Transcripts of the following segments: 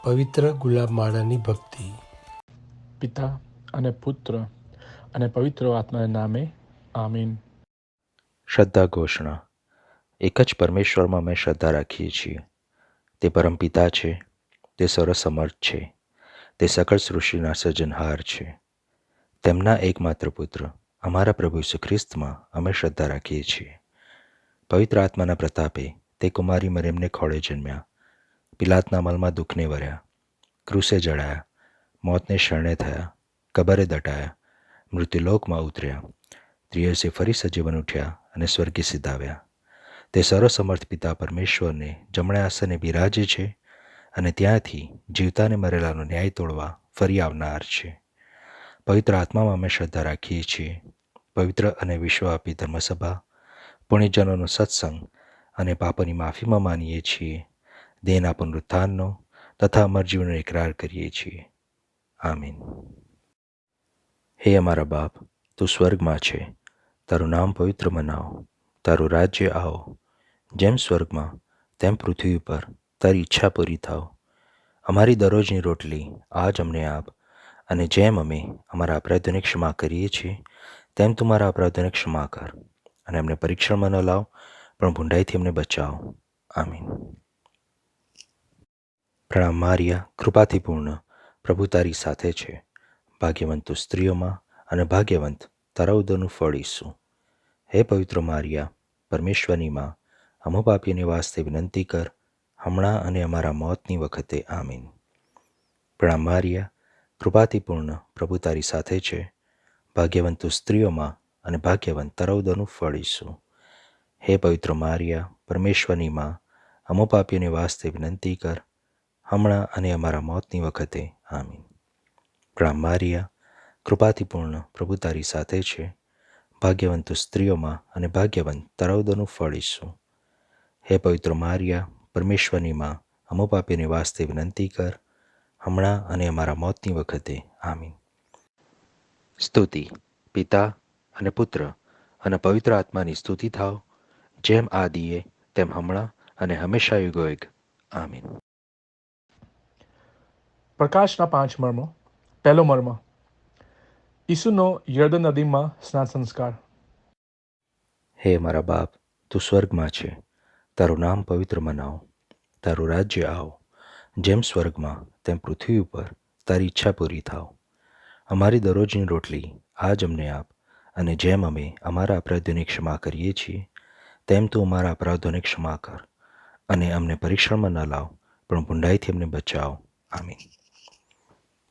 પવિત્ર ગુલાબમાળાની ભક્તિ. પિતા અને પુત્ર અને પવિત્ર આત્માના નામે આમીન. શ્રદ્ધા ઘોષણા. એક જ પરમેશ્વરમાં અમે શ્રદ્ધા રાખીએ છીએ. તે પરમપિતા છે, તે સર્વસમર્થ છે, તે સકળ સૃષ્ટિના સર્જનહાર છે. તેમના એકમાત્ર પુત્ર અમારા પ્રભુ ઈસુ ખ્રિસ્તમાં અમે શ્રદ્ધા રાખીએ છીએ. પવિત્ર આત્માના પ્રતાપે તે કુમારી મરિયમને ખોળે જન્મ્યા, પિલાતના અમલમાં દુઃખને વર્યા, ક્રૂસે જડાયા, મોતને શરણે થયા, કબરે દટાયા, મૃત્યુલોકમાં ઉતર્યા, ત્રિયસે ફરી સજીવન ઉઠ્યા અને સ્વર્ગે સિધાવ્યા. તે સર્વસમર્થ પિતા પરમેશ્વરને જમણે આસને બિરાજે છે અને ત્યાંથી જીવતાને મરેલાનો ન્યાય તોડવા ફરી આવનાર છે. પવિત્ર આત્મામાં અમે શ્રદ્ધા રાખીએ છીએ. પવિત્ર અને વિશ્વવ્યાપી ધર્મસભા, પુણ્યજનોનો સત્સંગ અને પાપોની માફીમાં માનીએ છીએ. દેહના પુનરુત્થાનનો તથા અમર જીવનનો ઇકરાર કરીએ છીએ. આમીન. હે અમારા બાપ, તું સ્વર્ગમાં છે, તારું નામ પવિત્ર મનાવો, તારું રાજ્ય આવો. જેમ સ્વર્ગમાં તેમ પૃથ્વી ઉપર તારી ઈચ્છા પૂરી થાવ. અમારી દરરોજની રોટલી આજ અમને આપ, અને જેમ અમે અમારા અપરાધોની ક્ષમા કરીએ છીએ તેમ તું મારા અપરાધોની ક્ષમા કર, અને અમને પરીક્ષણમાં ન લાવ, પણ ભૂંડાઈથી અમને બચાવો. આમીન. પ્રણામ મારિયા, કૃપાથી પૂર્ણ, પ્રભુ તારી સાથે છે. ભાગ્યવંત તું સ્ત્રીઓમાં અને ભાગ્યવંત તારા ઉદરનું ફળ ઈસુ. હે પવિત્ર મારિયા, પરમેશ્વરની માં, અમો પાપીઓને વાસ્તે વિનંતી કર, હમણાં અને અમારા મોતની વખતે. આમીન. પ્રણામ મારિયા, કૃપાથી પૂર્ણ, પ્રભુ તારી સાથે છે. ભાગ્યવંત તું સ્ત્રીઓમાં અને ભાગ્યવંત તારા ઉદરનું ફળ ઈસુ. હે પવિત્ર મારિયા, પરમેશ્વરની માં, અમો પાપીઓને વાસ્તે વિનંતી કર, હમણાં અને અમારા મોતની વખતે. આમીન. પ્રણામ મારિયા, કૃપાથી પૂર્ણ, પ્રભુ તારી સાથે છે. ભાગ્યવંત તું સ્ત્રીઓમાં અને ભાગ્યવંત તારા ઉદરનું ફળ ઈસુ. હે પવિત્ર મારિયા, પરમેશ્વરની માં, અમો પાપીઓને વાસ્તે વિનંતી કર, હમણાં અને અમારા મોતની વખતે. આમીન. સ્તુતિ. પિતા અને પુત્ર અને પવિત્ર આત્માની સ્તુતિ થાવ, જેમ આદિએ તેમ હમણાં અને હંમેશા યુગોયુગ. આમીન. પ્રકાશના 5 મર્મો. પહેલો મર્મ, ઈસુનો યર્દન નદીમાં સ્નાન સંસ્કાર. હે મારા બાપ, તું સ્વર્ગમાં છે, તારું નામ પવિત્ર મનાવો, તારું રાજ્ય આવો. જેમ સ્વર્ગમાં તેમ પૃથ્વી ઉપર તારી ઈચ્છા પૂરી થાવ. અમારી દરરોજની રોટલી આજ અમને આપ, અને જેમ અમે અમારા અપરાધોની ક્ષમા કરીએ છીએ તેમ તું અમારા અપરાધોની ક્ષમા કર, અને અમને પરીક્ષણમાં ન લાવ, પણ ભૂંડાઈથી અમને બચાવો. આમીન.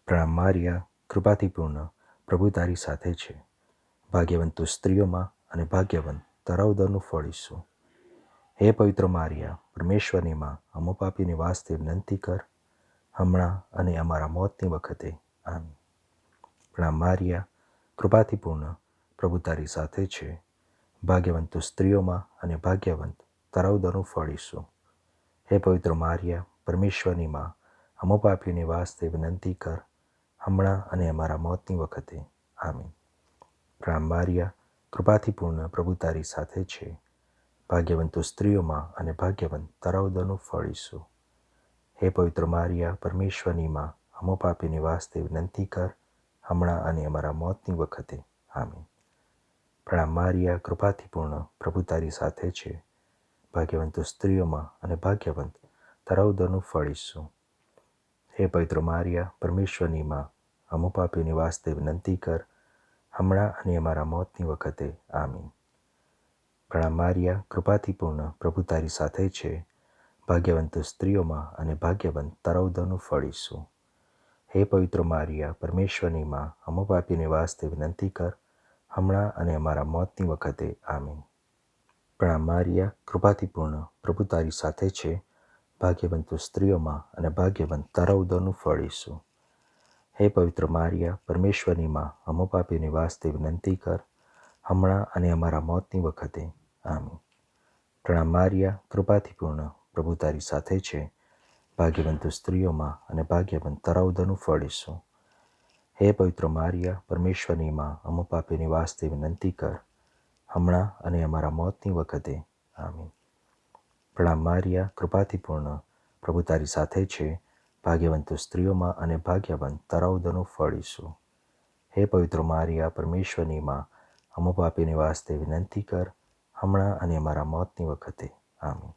પ્રણામ મારિયા, કૃપાથી પૂર્ણ, પ્રભુ તારી સાથે છે. ભાગ્યવંત તું સ્ત્રીઓમાં અને ભાગ્યવંત તારા ઉદરનું ફળ ઈસુ. હે પવિત્ર મારિયા, પરમેશ્વરની માં, અમો પાપીઓને વાસ્તે વિનંતી કર, હમણાં અને અમારા મોતની વખતે. આમીન. પ્રણામ મારિયા, કૃપાથી પૂર્ણ, પ્રભુ તારી સાથે છે. ભાગ્યવંત તું સ્ત્રીઓમાં અને ભાગ્યવંત તારા ઉદરનું ફળ ઈસુ. હે પવિત્ર મારિયા, પરમેશ્વરની માં, અમો પાપીઓને વાસ્તે વિનંતી કર, હમણાં અને અમારા મોતની વખતે. આમીન. પ્રણામ મારિયા, કૃપાથી પૂર્ણ, પ્રભુ તારી સાથે છે. ભાગ્યવંત તું સ્ત્રીઓમાં અને ભાગ્યવંત તારા ઉદરનું ફળ ઈસુ. હે પવિત્ર મારિયા, પરમેશ્વરની માં, અમો પાપીઓને વાસ્તે વિનંતી કર, હમણાં અને અમારા મોતની વખતે. આમીન. પ્રણામ મારિયા, કૃપાથી પૂર્ણ, પ્રભુ તારી સાથે છે. ભાગ્યવંત તું સ્ત્રીઓમાં અને ભાગ્યવંત તારા ઉદરનું ફળ ઈસુ. હે પવિત્ર મારિયા, પરમેશ્વરની માં, અમો પાપીઓને વાસ્તે વિનંતી કર, હમણાં અને અમારા મોતની વખતે. આમીન. પ્રણામ મારિયા, કૃપાથી પૂર્ણ, પ્રભુ તારી સાથે છે. ભાગ્યવંત તું સ્ત્રીઓમાં અને ભાગ્યવંત તારા ઉદરનું ફળ ઈસુ. હે પવિત્ર મારિયા, પરમેશ્વરની માં, અમો પાપીઓને વાસ્તે વિનંતી કર, હમણાં અને અમારા મોતની વખતે. આમીન. પ્રણામ મારિયા, કૃપાથી પૂર્ણ, પ્રભુ તારી સાથે છે. ભાગ્યવંત તું સ્ત્રીઓમાં અને ભાગ્યવંત તારા ઉદરનું ફળ ઈસુ. હે પવિત્ર મારિયા, પરમેશ્વરની માં, અમો પાપીઓને વાસ્તે વિનંતી કર, હમણાં અને અમારા મોતની વખતે. આમીન. પ્રણામ મારિયા, કૃપાથી પૂર્ણ, પ્રભુ તારી સાથે છે. ભાગ્યવંત તું સ્ત્રીઓમાં અને ભાગ્યવંત તારા ઉદરનું ફળ ઈસુ. હે પવિત્ર મારિયા, પરમેશ્વરની માં, અમો પાપીઓને વાસ્તે વિનંતી કર, હમણાં અને અમારા મોતની વખતે. આમીન. પ્રણામ મારિયા, કૃપાથી પૂર્ણ, પ્રભુ તારી સાથે છે. ભાગ્યવંત તું સ્ત્રીઓમાં અને ભાગ્યવંત તારા ઉદરનું ફળ ઈસુ. હે પવિત્ર મારિયા, પરમેશ્વરની માં, અમો પાપીની વાસ્તે વિનંતી કર, હમણાં અને અમારા મોતની વખતે. આમીન.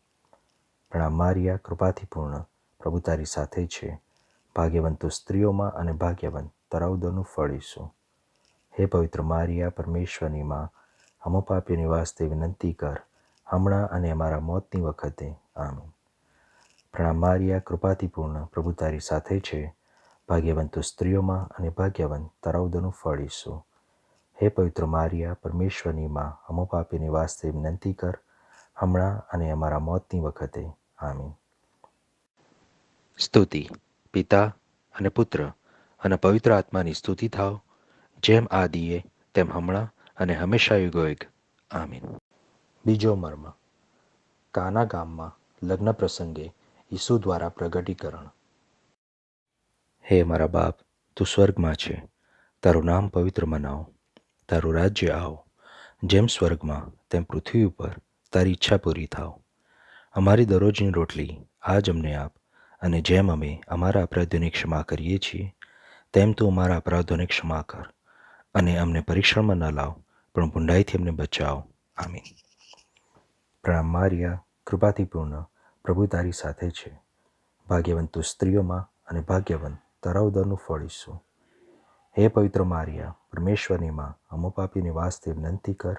પ્રણામ મારિયા, કૃપાથી પૂર્ણ, પ્રભુ તારી સાથે છે. ભાગ્યવંત તું સ્ત્રીઓમાં અને ભાગ્યવંત તારા ઉદરનું ફળ ઈસુ. હે પવિત્ર મારિયા, પરમેશ્વરની માં, અમો પાપીની વાસ્તે વિનંતી કર, હમણાં અને અમારા મોતની વખતે. આમીન. પ્રણામ મારિયા, કૃપાથી પૂર્ણ, પ્રભુ તારી સાથે છે. ભાગ્યવંત તું સ્ત્રીઓમાં અને ભાગ્યવંત તારા ઉદરનું ફળ ઈસુ. હે પવિત્ર મારિયા, પરમેશ્વરની માં, અમો પાપીની વાસ્તે વિનંતી કર, હમણાં અને અમારા મોતની વખતે. આમીન. સ્તુતિ પિતા અને પુત્ર અને પવિત્ર આત્માની સ્તુતિ થાવ, જેમ આદિએ તેમ હમણાં અને હંમેશા યુગોયુગ. આમીન. બીજો મર્મ. કાના ગામમાં લગ્ન પ્રસંગે ઈસુ દ્વારા પ્રગટીકરણ. હે મારા બાપ, તું સ્વર્ગમાં છે, તારું નામ પવિત્ર મનાવ, તારું રાજ્ય આવ, જેમ સ્વર્ગમાં તેમ પૃથ્વી ઉપર તારી ઈચ્છા પૂરી થાવ. અમારી દરરોજની રોટલી આજ અમને આપ, અને જેમ અમે અમારા અપરાધોની ક્ષમા કરીએ છીએ, તેમ તું અમારા અપરાધોને ક્ષમા કર, અને અમને પરીક્ષણમાં ન લાવ, પણ ભૂંડાઈથી અમને બચાવ. આમીન. પ્રણામ મારિયા, કૃપાથી પૂર્ણ, પ્રભુ તારી સાથે છે. ભાગ્યવંત તું સ્ત્રીઓમાં અને ભાગ્યવંત તારા ઉદરનું ફળ ઈસુ. હે પવિત્ર મારિયા, પરમેશ્વરની માં, અમો પાપીની વાસ્તે વિનંતી કર,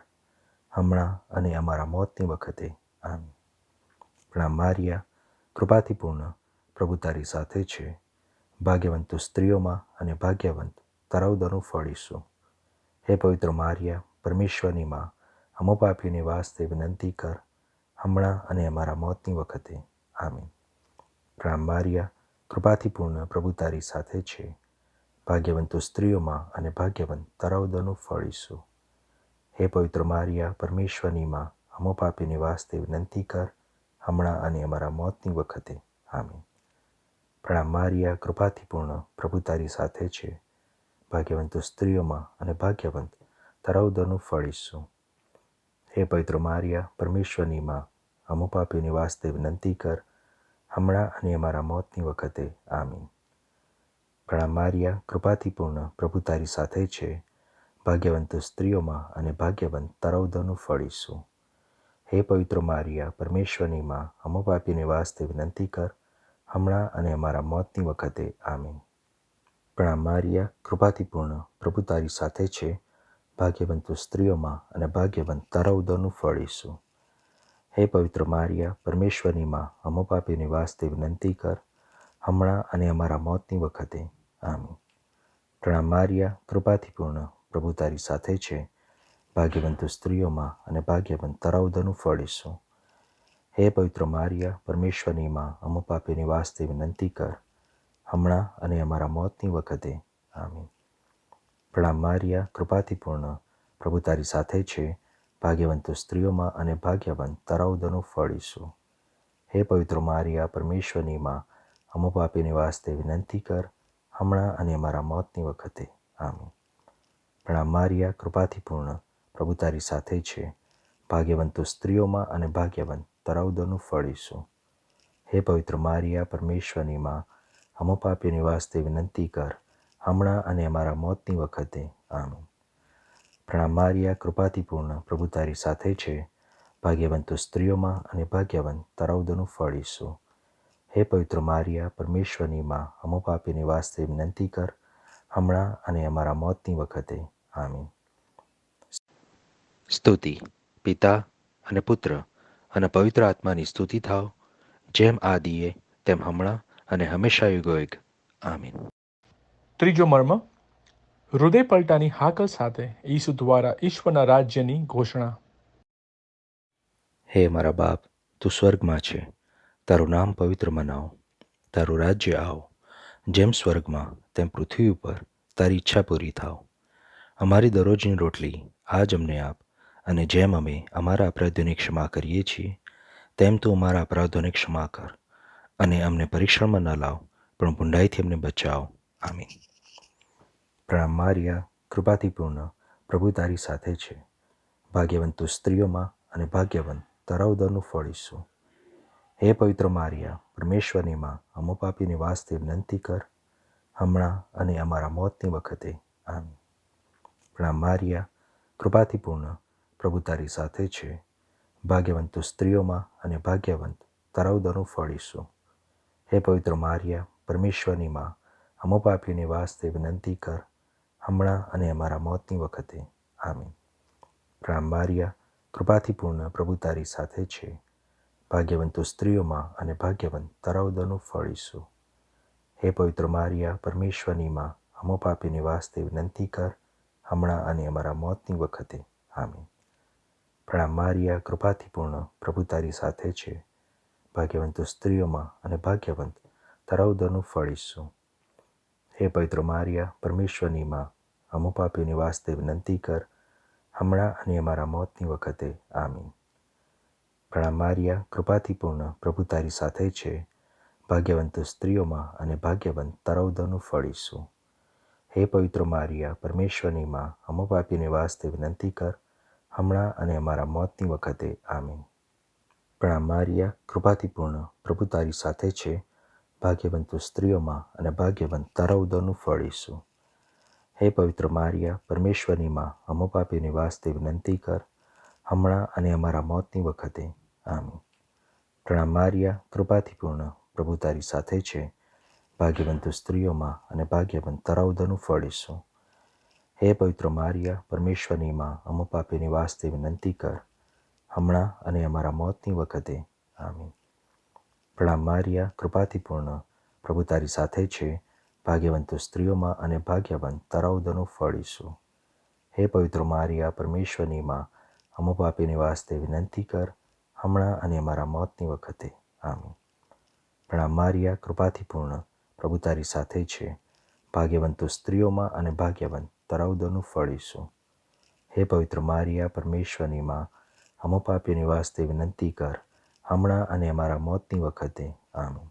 હમણાં અને અમારા મોતની વખતે. આમીન. પ્રણામ મારિયા, કૃપાથી પૂર્ણ, પ્રભુ તારી સાથે છે. ભાગ્યવંત તું સ્ત્રીઓમાં અને ભાગ્યવંત તારા ઉદરનું ફળ ઈસુ. હે પવિત્ર મારિયા, પરમેશ્વરની માં, અમો પાપીની વાસ્તે વિનંતી કર, હમણાં અને અમારા મોતની વખતે. આમીન. પ્રણામ મારિયા, કૃપાથી પૂર્ણ, પ્રભુ તારી સાથે છે. ભાગ્યવંત તું સ્ત્રીઓમાં અને ભાગ્યવંત તારા ઉદરનું ફળ ઈસુ. હે પવિત્ર મારિયા, પરમેશ્વરની માં, અમો પાપીની વાસ્તે વિનંતી કર, હમણાં અને અમારા મોતની વખતે. આમીન. પ્રણામ મારિયા, કૃપાથી પૂર્ણ, પ્રભુ તારી સાથે છે. ભાગ્યવંત તું સ્ત્રીઓમાં અને ભાગ્યવંત તારા ઉદરનું ફળ ઈસુ. હે પવિત્ર મારિયા, પરમેશ્વરની માં, અમો પાપીની વાસ્તે વિનંતી કર, હમણાં અને અમારા મોતની વખતે. આમીન. પ્રણામ મારિયા, કૃપાથી પૂર્ણ, પ્રભુ તારી સાથે છે. ભાગ્યવંત તું સ્ત્રીઓમાં અને ભાગ્યવંત તારા ઉદરનું ફળ ઈસુ. હે પવિત્ર મારિયા, પરમેશ્વરની માં, અમો પાપીની વાસ્તે વિનંતી કર, હમણાં અને અમારા મોતની વખતે. આમીન. પ્રણામ મારિયા, કૃપાથી પૂર્ણ, પ્રભુ તારી સાથે છે. ભાગ્યવંત તું સ્ત્રીઓમાં અને ભાગ્યવંત તારા ઉદરનું ફળ ઈસુ. હે પવિત્ર મારિયા, પરમેશ્વરની માં, અમો પાપીની વાસ્તે વિનંતી કર, હમણાં અને અમારા મોતની વખતે. આમીન. પ્રણામ મારિયા, કૃપાથી પૂર્ણ, પ્રભુ તારી સાથે છે. ભાગ્યવંત તું સ્ત્રીઓમાં અને ભાગ્યવંત તારા ઉદરનું ફળ ઈસુ. હે પવિત્ર મારિયા, પરમેશ્વરની માં, અમો પાપીની વાસ્તે વિનંતી કર, હમણાં અને અમારા મોતની વખતે. આમીન. પ્રણામ મારિયા, કૃપાથી પૂર્ણ, પ્રભુ તારી સાથે છે. ભાગ્યવંત તું સ્ત્રીઓમાં અને ભાગ્યવંત તારા ઉદરનું ફળ ઈસુ. હે પવિત્ર મારિયા, પરમેશ્વરની માં, અમો પાપીની વાસ્તે વિનંતી કર, હમણાં અને અમારા મોતની વખતે. આમીન. પ્રણામ મારિયા, કૃપાથી પૂર્ણ, પ્રભુ તારી સાથે છે. ભાગ્યવંત તું સ્ત્રીઓમાં અને ભાગ્યવંત તારા ઉદરનું ફળ ઈસુ. હે પવિત્ર મારિયા, પરમેશ્વરની માં, અમો પાપીની વાસ્તે વિનંતી કર, હમણાં અને અમારા મોતની વખતે. આમીન. પ્રણામ મારિયા, કૃપાથી પૂર્ણ, પ્રભુ તારી સાથે છે. ભાગ્યવંત તું સ્ત્રીઓમાં અને ભાગ્યવંત તારા ઉદરનું ફળ ઈસુ. હે પવિત્ર મારિયા, પરમેશ્વરની માં, અમો પાપીની વાસ્તે વિનંતી કર, હમણાં અને અમારા મોતની વખતે. આમીન. સ્તુતિ પિતા અને પુત્ર અને પવિત્ર આત્માની સ્તુતિ થાવ, જેમ આદિએ તેમ હમણાં અને હંમેશા યુગોયુગ. આમીન. ત્રીજો મર્મ. હૃદય પલટાની હાકલ સાથે ઈસુ દ્વારા ઈશ્વરના રાજ્યની ઘોષણા. હે મારા બાપ, તું સ્વર્ગમાં છે, તારું નામ પવિત્ર મનાવ, તારું રાજ્ય આવ, જેમ સ્વર્ગમાં તેમ પૃથ્વી ઉપર તારી ઈચ્છા પૂરી થાવ. અમારી દરરોજની રોટલી આજ અમને આપ, અને જેમ અમે અમારા અપરાધોની ક્ષમા કરીએ છીએ, તેમ તું અમારા અપરાધોને ક્ષમા કર, અને અમને પરીક્ષણમાં ન લાવ, પણ ભૂંડાઈથી અમને બચાવ. આમીન. પ્રણામ મારિયા, કૃપાથી પૂર્ણ, પ્રભુ તારી સાથે છે. ભાગ્યવંત તું સ્ત્રીઓમાં અને ભાગ્યવંત તારા ઉદરનું ફળ ઈસુ. હે પવિત્ર મારિયા, પરમેશ્વરની માં, અમો પાપીની વાસ્તે વિનંતી કર, હમણાં અને અમારા મોતની વખતે. આમીન. પ્રણામ મારિયા, કૃપાથી પૂર્ણ, પ્રભુ તારી સાથે છે. ભાગ્યવંત તું સ્ત્રીઓમાં અને ભાગ્યવંત તારા ઉદરનું ફળ ઈસુ. હે પવિત્ર મારિયા, પરમેશ્વરની માં, અમો પાપીની વાસ્તે વિનંતી કર, હમણાં અને અમારા મોતની વખતે. આમીન. પ્રણામ મારિયા, કૃપાથી પૂર્ણ, પ્રભુ તારી સાથે છે. ભાગ્યવંત તું સ્ત્રીઓમાં અને ભાગ્યવંત તારા ઉદરનું ફળ ઈસુ. હે પવિત્ર મારિયા, પરમેશ્વરની માં, અમો પાપીની વાસ્તે વિનંતી કર, હમણાં અને અમારા મોતની વખતે. આમીન. પ્રણામ મારિયા, કૃપાથી પૂર્ણ, પ્રભુ તારી સાથે છે. ભાગ્યવંત તું સ્ત્રીઓમાં અને ભાગ્યવંત તારા ઉદરનું ફળ ઈસુ. હે પવિત્ર મારિયા, પરમેશ્વરની માં, અમો પાપીની વાસ્તે વિનંતી કર, હમણાં અને અમારા મોતની વખતે. આમીન. પ્રણામ મારિયા, કૃપાથી પૂર્ણ, પ્રભુ તારી સાથે છે. ભાગ્યવંત તું સ્ત્રીઓમાં અને ભાગ્યવંત તારા ઉદરનું ફળ ઈસુ. હે પવિત્ર મારિયા, પરમેશ્વરની માં, અમો પાપીની વાસ્તે વિનંતી કર, હમણાં અને અમારા મોતની વખતે. આમીન. પ્રણામ મારિયા, કૃપાથી પૂર્ણ, પ્રભુ તારી સાથે છે. ભાગ્યવંત તું સ્ત્રીઓમાં અને ભાગ્યવંત તારા ઉદરનું ફળ ઈસુ. હે પવિત્ર મારિયા, પરમેશ્વરની માં, અમો પાપીની વાસ્તે વિનંતી કર, હમણાં અને અમારા મોતની વખતે. આમીન. પ્રણામ મારિયા, કૃપાથી પૂર્ણ, પ્રભુ તારી સાથે છે. ભાગ્યવંત તું સ્ત્રીઓમાં અને ભાગ્યવંત તારા ઉદરનું ફળ ઈસુ. હે પવિત્ર મારિયા, પરમેશ્વરની માં, અમો પાપીની વાસ્તે વિનંતી કર, હમણાં અને અમારા મોતની વખતે. આમીન. પ્રણામ મારિયા, કૃપાથી પૂર્ણ, પ્રભુ તારી સાથે છે. ભાગ્યવંત તું સ્ત્રીઓમાં અને ભાગ્યવંત તારા ઉદરનું ફળ ઈસુ. હે પવિત્ર મારિયા, પરમેશ્વરની માં, અમો પાપીની વાસ્તે વિનંતી કર, હમણાં અને અમારા મોતની વખતે. આમીન. પ્રણામ મારિયા, કૃપાથી પૂર્ણ, પ્રભુ તારી સાથે છે. ભાગ્યવંત તું સ્ત્રીઓમાં અને ભાગ્યવંત તારા ઉદરનું ફળ ઈસુ. હે પવિત્ર મારિયા, પરમેશ્વરની માં, અમો પાપીની વાસ્તે વિનંતી કર, હમણાં અને અમારા મોતની વખતે. આમીન.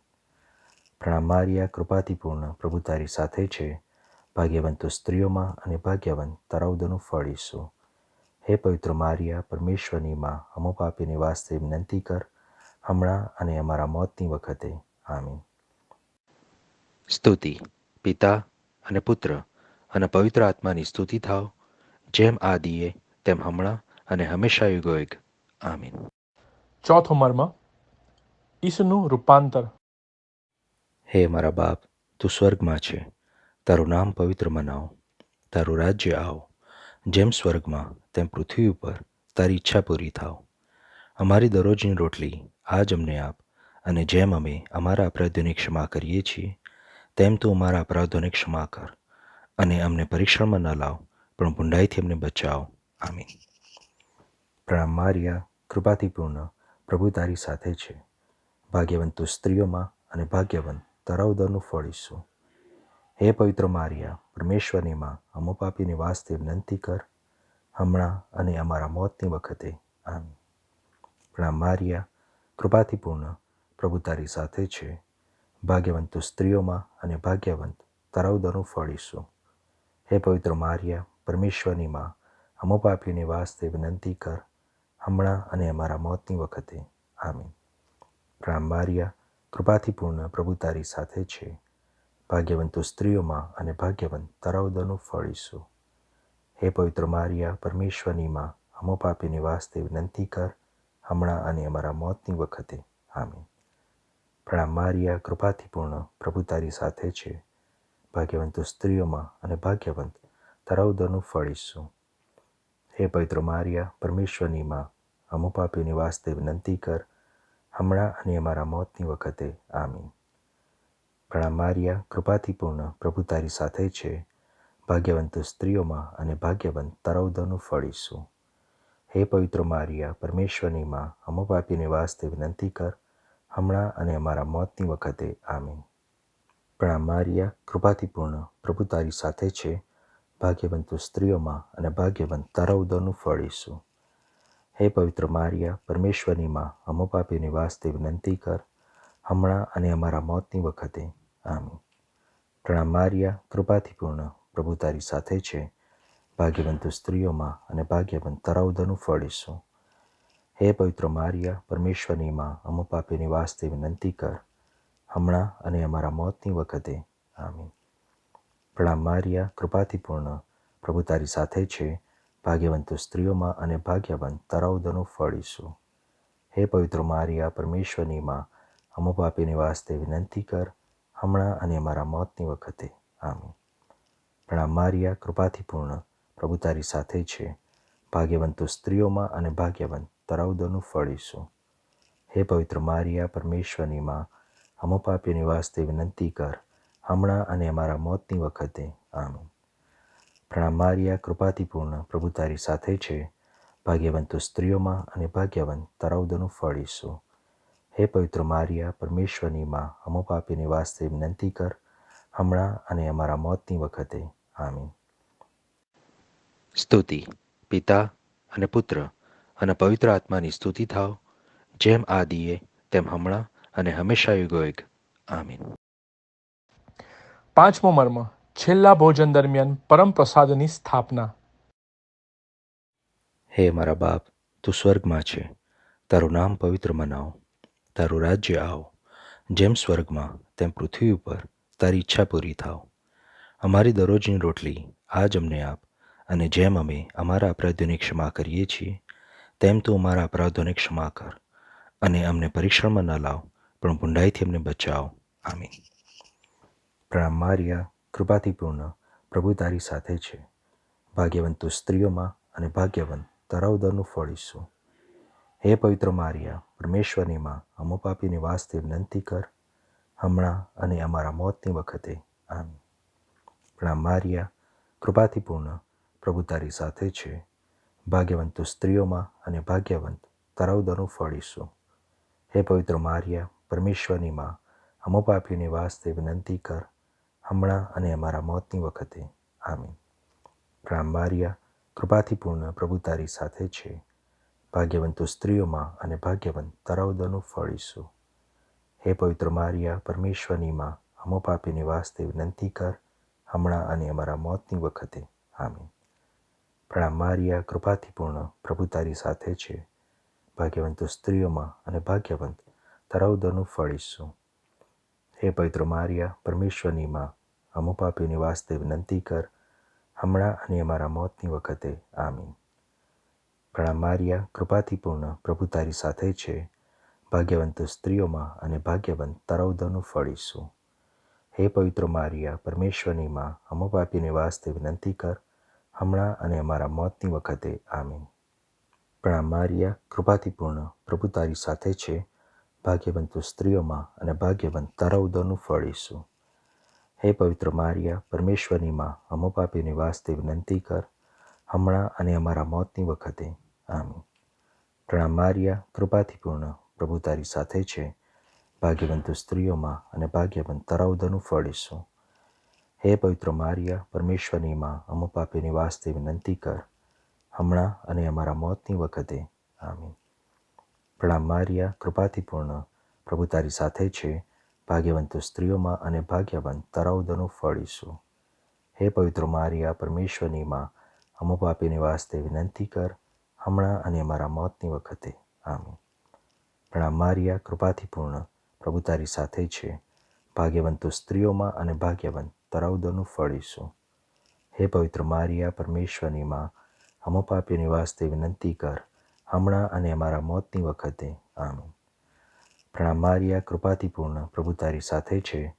પ્રણામ મારિયા, કૃપાથી પૂર્ણ, પ્રભુ તારી સાથે છે. ભાગ્યવંત તું સ્ત્રીઓમાં અને ભાગ્યવંત તારા ઉદરનું ફળ ઈસુ. હે પવિત્ર મારિયા, પરમેશ્વરની માં, અમો પાપીની વાસ્તે વિનંતી કર, હમણાં અને અમારા મોતની વખતે. આમીન. સ્તુતિ પિતા અને પુત્ર અને પવિત્ર આત્માની સ્તુતિ થાવ, જેમ આદિએ તેમ હમણાં અને હંમેશા યુગોયુગ. આમીન. ચોથો મર્મ, ઈસુનું રૂપાંતર. હે મારા બાપ, તું સ્વર્ગમાં છે, તારું નામ પવિત્ર મનાવો, તારું રાજ્ય આવો, જેમ સ્વર્ગમાં તેમ પૃથ્વી ઉપર તારી ઈચ્છા પૂરી થાવ. અમારી દરરોજની રોટલી આજ અમને આપ, અને જેમ અમે અમારા અપરાધોની ક્ષમા કરીએ છીએ, તેમ તું અમારા અપરાધોને ક્ષમા કર, અને અમને પરીક્ષણમાં ન લાવ, પણ ભૂંડાઈથી અમને બચાવો. આમીન. પ્રણામ મારિયા, કૃપાથી પૂર્ણ, પ્રભુ તારી સાથે છે. ભાગ્યવંત તું સ્ત્રીઓમાં અને ભાગ્યવંત તારા ઉદરનું ફળ ઈસુ. હે પવિત્ર મારિયા, પરમેશ્વરની માં, અમો પાપીની વાસ્તે વિનંતી કર, હમણાં અને અમારા મોતની વખતે. આમીન. પ્રણામ મારિયા, કૃપાથી પૂર્ણ, પ્રભુ તારી સાથે છે. ભાગ્યવંત તું સ્ત્રીઓમાં અને ભાગ્યવંત તારા ઉદરનું ફળ ઈસુ. હે પવિત્ર મારિયા, પરમેશ્વરની માં, અમો પાપીની વાસ્તે વિનંતી કર, હમણાં અને અમારા મોતની વખતે. આમીન. પ્રણામ મારિયા, કૃપાથી પૂર્ણ, પ્રભુ તારી સાથે છે. ભાગ્યવંત તું સ્ત્રીઓમાં અને ભાગ્યવંત તારા ઉદરનું ફળ ઈસુ. હે પવિત્ર મારિયા, પરમેશ્વરની માં, અમો પાપીની વાસ્તે વિનંતી કર, હમણાં અને અમારા મોતની વખતે. આમીન. પ્રણામ મારિયા, કૃપાથી પૂર્ણ, પ્રભુ તારી સાથે છે. ભાગ્યવંત તું સ્ત્રીઓમાં અને ભાગ્યવંત તારા ઉદરનું ફળ ઈસુ. હે પવિત્ર મારિયા, પરમેશ્વરની માં, અમો પાપીની વાસ્તે વિનંતી કર, હમણાં અને અમારા મોતની વખતે. આમીન. પ્રણામ મારિયા, કૃપાથી પૂર્ણ, પ્રભુ તારી સાથે છે. ભાગ્યવંત તું સ્ત્રીઓમાં અને ભાગ્યવંત તારા ઉદરનું ફળ ઈસુ. હે પવિત્ર મારિયા, પરમેશ્વરની માં, અમો પાપીની વાસ્તે વિનંતી કર, હમણાં અને અમારા મોતની વખતે. આમીન. પ્રણામ મારિયા, કૃપાથી પૂર્ણ, પ્રભુ તારી સાથે છે. ભાગ્યવંત તું સ્ત્રીઓમાં અને ભાગ્યવંત તારા ઉદરનું ફળ ઈસુ. હે પવિત્ર મારિયા, પરમેશ્વરની માં, અમો પાપીની વાસ્તે વિનંતી કર, હમણાં અને અમારા મોતની વખતે. આમીન. પ્રણામ મારિયા, કૃપાથી પૂર્ણ, પ્રભુ તારી સાથે છે. ભાગ્યવંત તું સ્ત્રીઓમાં અને ભાગ્યવંત તારા ઉદરનું ફળ ઈસુ. હે પવિત્ર મારિયા, પરમેશ્વરની માં, અમો પાપીની વાસ્તે વિનંતી કર, હમણાં અને અમારા મોતની વખતે. આમીન. પ્રણામ મારિયા, કૃપાથી પૂર્ણ, પ્રભુ તારી સાથે છે. ભાગ્યવંત તું સ્ત્રીઓમાં અને ભાગ્યવંત તારા ઉદરનું ફળ ઈસુ. હે પવિત્ર મારિયા, પરમેશ્વરની માં, અમો પાપીની વાસ્તે વિનંતી કર, હમણાં અને અમારા મોતની વખતે. આમીન. પ્રણામ મારિયા, કૃપાથી પૂર્ણ, પ્રભુ તારી સાથે છે. ભાગ્યવંત તું સ્ત્રીઓમાં અને ભાગ્યવંત તારા ઉદરનું ફળ ઈસુ. હે પવિત્ર મારિયા, પરમેશ્વરની માં, અમો પાપીની વાસ્તે વિનંતી કર, હમણાં અને અમારા મોતની વખતે. આમીન. પ્રણામ મારિયા, કૃપાથી પૂર્ણ, પ્રભુ તારી સાથે છે. ભાગ્યવંત તું સ્ત્રીઓમાં અને ભાગ્યવંત તારા ઉદરનું ફળ ઈસુ. હે પવિત્ર મારિયા, પરમેશ્વરની માં, અમો પાપીની વાસ્તે વિનંતી કર, હમણાં અને અમારા મોતની વખતે. આમીન. સ્તુતિ પિતા અને પુત્ર અને પવિત્ર આત્માની સ્તુતિ થાવ, જેમ આદિએ તેમ હમણાં અને હંમેશા યુગોયુગ. આમીન. પાંચમો મર્મ, છેલ્લા ભોજન દરમિયાન પરમ પ્રસાદની સ્થાપના. હે મારા બાપ, તું સ્વર્ગમાં છે, તારું નામ પવિત્ર મનાવ, તારું રાજ્ય આવ, જેમ સ્વર્ગમાં તેમ પૃથ્વી ઉપર તારી ઈચ્છા પૂરી થાવ. અમારી દરરોજની રોટલી આજ અમને આપ, અને જેમ અમે અમારા અપરાધોની ક્ષમા કરીએ છીએ, તેમ તું અમારા અપરાધોને ક્ષમા કર, અને અમને પરીક્ષણમાં ન લાવ, પણ ભૂંડાઈથી અમને બચાવ. આમીન. પ્રણામ મારિયા, કૃપાથી પૂર્ણ, પ્રભુ તારી સાથે છે. ભાગ્યવંત તું સ્ત્રીઓમાં અને ભાગ્યવંત તારા ઉદરનું ફળ ઈસુ. હે પવિત્ર મારિયા, પરમેશ્વરની માં, અમો પાપીની વાસ્તે વિનંતી કર, હમણાં અને અમારા મોતની વખતે. આમીન. પ્રણામ મારિયા, કૃપાથી પૂર્ણ, પ્રભુ તારી સાથે છે. ભાગ્યવંત તું સ્ત્રીઓમાં અને ભાગ્યવંત તારા ઉદરનું ફળ ઈસુ. હે પવિત્ર મારિયા, પરમેશ્વરની માં, અમો પાપીની વાસ્તે વિનંતી કર, હમણાં અને અમારા મોતની વખતે. આમીન. પ્રણામ મારિયા, કૃપાથી પૂર્ણ, પ્રભુ તારી સાથે છે. ભાગ્યવંત તું સ્ત્રીઓમાં અને ભાગ્યવંત તારા ઉદરનું ફળ ઈસુ. હે પવિત્ર મારિયા, પરમેશ્વરની માં, અમો પાપીની વાસ્તે વિનંતી કર, હમણાં અને અમારા મોતની વખતે. આમીન. પ્રણામ મારિયા, કૃપાથી પૂર્ણ, પ્રભુ તારી સાથે છે. ભાગ્યવંત તું સ્ત્રીઓમાં અને ભાગ્યવંત તારા ઉદરનું ફળ ઈસુ. હે પવિત્ર મારિયા, પરમેશ્વરની માં, અમો પાપીની વાસ્તે વિનંતી કર, હમણાં અને અમારા મોતની વખતે. આમીન. પ્રણામ મારિયા, કૃપાથી પૂર્ણ, પ્રભુ તારી સાથે છે. ભાગ્યવંત તું સ્ત્રીઓમાં અને ભાગ્યવંત તારા ઉદરનું ફળ ઈસુ. હે પવિત્ર મારિયા, પરમેશ્વરની માં, અમો પાપીની વાસ્તે વિનંતી કર, હમણાં અને અમારા મોતની વખતે. આમીન. પ્રણામ મારિયા, કૃપાથી પૂર્ણ, પ્રભુ તારી સાથે છે. ભાગ્યવંત તું સ્ત્રીઓમાં અને ભાગ્યવંત તારા ઉદરનું ફળ ઈસુ. હે પવિત્ર મારિયા, પરમેશ્વરની માં, અમો પાપીની વાસ્તે વિનંતી કર, હમણાં અને અમારા મોતની વખતે. આમીન. પ્રણામ મારિયા, કૃપાથી પૂર્ણ, પ્રભુ તારી સાથે છે. ભાગ્યવંત તું સ્ત્રીઓમાં અને ભાગ્યવંત તારા ઉદરનું ફળ ઈસુ. હે પવિત્ર મારિયા, પરમેશ્વરની માં, અમો પાપીની વાસ્તે વિનંતી કર, હમણાં અને અમારા મોતની વખતે. આમીન. પ્રણામ મારિયા, કૃપાથી પૂર્ણ, પ્રભુ તારી સાથે છે. ભાગ્યવંત તું સ્ત્રીઓમાં અને ભાગ્યવંત તારા ઉદરનું ફળ ઈસુ. હે પવિત્ર મારિયા, પરમેશ્વરની માં, અમો પાપીની વાસ્તે વિનંતી કર, હમણાં અને અમારા મોતની વખતે. આમીન. પ્રણામ મારિયા, કૃપાથી પૂર્ણ, પ્રભુ તારી સાથે છે. ભાગ્યવંત તું સ્ત્રીઓમાં અને ભાગ્યવંત તારા ઉદરનું ફળ ઈસુ. હે પવિત્ર મારિયા, પરમેશ્વરની માં, અમો પાપીની વાસ્તે વિનંતી કર, હમણાં અને અમારા મોતની વખતે. આમીન. પ્રણામ મારિયા, કૃપાથી પૂર્ણ, પ્રભુ તારી સાથે છે.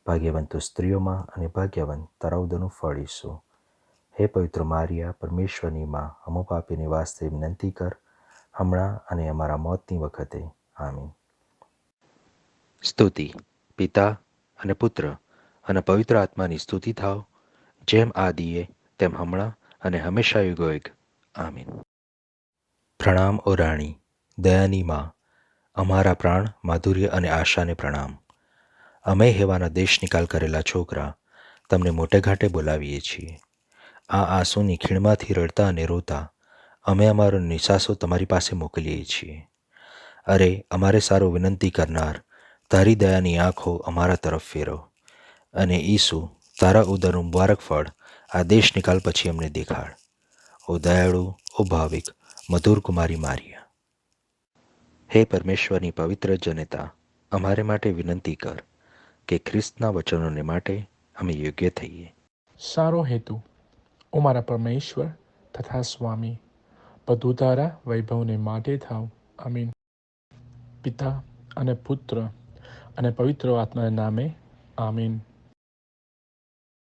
ભાગ્યવંત તું સ્ત્રીઓમાં અને ભાગ્યવંત તારા ઉદરનું ફળ ઈસુ. હે પવિત્ર મારિયા, પરમેશ્વરની માં, અમો પાપીની વાસ્તે વિનંતી કર, હમણાં અને અમારા મોતની વખતે. આમીન. સ્તુતિ પિતા અને પુત્ર અને પવિત્ર આત્માની સ્તુતિ થાવ, જેમ આદિએ તેમ હમણાં અને હંમેશા યુગોયુગ. આમીન. પ્રણામ ઓ રાણી, દયાની માં, અમારા પ્રાણ, માધુર્ય અને આશાને પ્રણામ. અમે હેવાના દેશ નિકાલ કરેલા છોકરા તમને મોટે ઘાટે બોલાવીએ છીએ. આ આંસુની ખીણમાંથી રડતા અને રોતા અમે અમારો નિસાસો તમારી પાસે મોકલીએ છીએ. અરે અમારે સારો વિનંતી કરનાર, તારી દયાની આંખો અમારા તરફ ફેરવ, અને ઈસુ તારા ઉદરનું મુબારક ફળ આ દેશ નિકાલ પછી અમને દેખાડ. ઓ દયાળુ, ઓ ભાવિક, મધુર કુમારી મારિયા. હે પરમેશ્વરની પવિત્ર જનતા, અમારે માટે વિનંતી કર કે ખ્રિસ્તના વચનોને માટે અમે યોગ્ય થઈએ. સારો હેતુ, ઓ મારા પરમેશ્વર તથા સ્વામી, બધું તારા વૈભવને માટે થાવ. આમીન. પિતા અને પુત્ર અને પવિત્ર આત્માના નામે. આમીન.